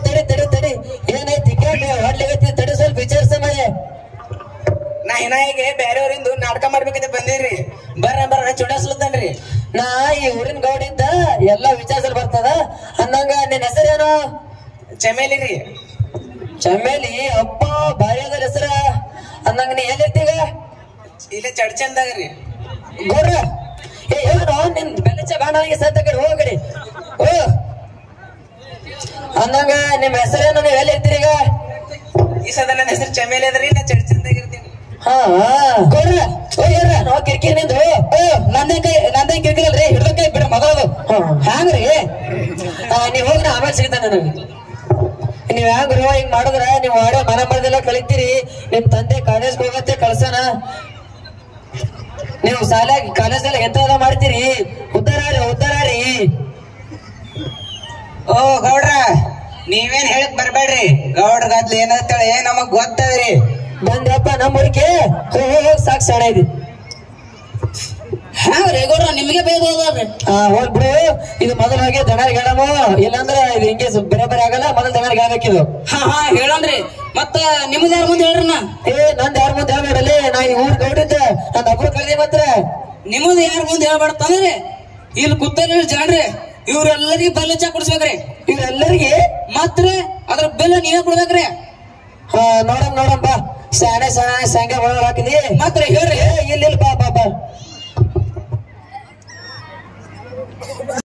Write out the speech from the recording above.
ತಡಿ ತಡಿ ತಡಿ ಏನೈತಿ ಹೊಡ್ಲಿಗತ್ತಿ ತಡಿ ಸ್ವಲ್ಪ ವಿಚಾರಿಸ ಮಳೆ ನಾ ಹಿನಾಯಿಗೆ ಬೇರೆಯವ್ರಿಂದು ನಾಟಕ ಮಾಡ್ಬೇಕಂತ ಬಂದಿರಿ ಬರ್ರ ಚುಡಾಸ್ಲತ್ತನ್ರಿ ನಾ ಈ ಊರಿನ ಗೌಡಿದ್ದ ಎಲ್ಲಾ ವಿಚಾರಿಸಲ್ ಬರ್ತದ ಅಂದಂಗ ನಿನ್ ಹೆಸರೇನು ಚಮೇಲಿ ರೀ ಚಮೇಲಿ ಅಪ್ಪ ಭಾರಿ ಅದ ಹೆಸರ ಅಂದಂಗ ನೀ ಎಲ್ಲಿರ್ತೀಗ ಇಲ್ಲೇ ಚಡ್ಚಂದಾಗ ರೀ ಗೌಡ್ರ ಏನೋ ನಿನ್ ಬೆಳಚ ಬಾಣಾಲಿಗೆ ಸತ್ತ ಕಡೆ ಹೋಗಡಿ ಓ ಅಂದಂಗ ನಿಮ್ ಹೆಸರೇನು ನೀವ್ ಎಲ್ಲಿರ್ತೀರಿ ಈಗ ಈ ಸದ ನನ್ನ ಹೆಸರು ಚಮೇಲಿ ಅದ್ರಿ ನಾ ಚಡ್ಚಂದಾಗ ಇರ್ತೀನಿ ಹಾ ಗೌಡ್ರ ನಾವು ಕಿರಿಕಿರಿ ನಿಂದು ನಂದೇ ಕಿರಿಕಿರಲ್ರಿ ಹಿಡ್ದ ಕೈ ಬಿಡ ಮಗಳದು ಹ್ಯಾಂಗ್ರಿ ನೀವ್ ಹೋಗ್ರಿ ಆಮೇಲೆ ಸಿಗ್ತಾನ ನನಗೆ ನೀವ್ ಹ್ಯಾಂಗ್ರಿ ಹಿಂಗ್ ಮಾಡಿದ್ರ ನೀವ್ ಮಾಡೋ ಮನ ಮರದೆಲ್ಲ ಕಲಿತೀರಿ ನಿಮ್ ತಂದೆ ಕಾಲೇಜ್ ಹೋಗತ್ತೆ ಕಳ್ಸನ ನೀವು ಶಾಲೆ ಕಾಲೇಜ್ ಎಂತ ಮಾಡ್ತೀರಿ ಉದ್ದಾರಿ ಓ ಗೌಡ್ರ ನೀವೇನ್ ಹೇಳಕ್ ಬರ್ಬೇಡ್ರಿ ಗೌಡ್ರ ಗದ್ಲ ಏನಂತೇಳಿ ನಮಗ್ ಗೊತ್ತದ್ರಿ ಬಂದ್ರಪ್ಪ ನಮ್ಮ ಊರಿಗೆ ಹೋಗಿ ಸಾಕು ಸಣ ಇದೆ ಹ್ಯಾಂಗ್ರಿ ಗೌಡ್ರ ನಿಮ್ಗೆ ಬೇಗ ಹೋದ್ರಿ ಹೋಗ್ಬಿಡು ಇದು ಮೊದಲು ಹೋಗಿ ದನರಿಗೆ ಹೇಳಮು ಇಲ್ಲಾಂದ್ರ ಇದು ಹಿಂಗೆ ಬೇರೆ ಆಗಲ್ಲ ಮೊದಲು ದನರಿಗೆ ಹೇಳ್ಬೇಕಿದು ಹಾ ಹೇಳನ್ರಿ ಮತ್ತ ನಿಮ್ದ ಯಾರ ಮುಂದೆ ಹೇಳ್ರಿ ನಾ ನಂದ್ ಯಾರ ಮುಂದೆ ಹೇಳ್ಬೇಡಲಿ ನಾ ಈ ಊರ್ ಗೌಡಿದ್ದ ನಂದ್ ಒಬ್ರು ಕಳ್ದಿ ಮಾತ್ರ ನಿಮ್ಮದು ಯಾರ ಮುಂದೆ ಹೇಳ್ಬಾರ್ದಂದ್ರಿ ಇಲ್ಲಿ ಕೂತಲ್ಲಿ ಜಾಣ್ರಿ ಇವ್ರೆಲ್ಲರಿಗೂ ಬೆಲ್ಲ ಚಾ ಕುಡಿಸ್ಬೇಕ್ರಿ ಇವ್ರೆಲ್ಲರಿಗೆ ಮತ್ರಿ ಅದ್ರ ಬೆಲ್ಲ ನೀವೇ ಕೊಡ್ಬೇಕ್ರಿ ನೋಡಮ್ ಬಾ ಶಾಣೆ ಸಂಖ್ಯೆ ಒಳಗೆ ಹಾಕಿದಿ ಮತ್ರಿ ಹೇಳ್ರಿ ಇಲ್ಲಿ ಬಾ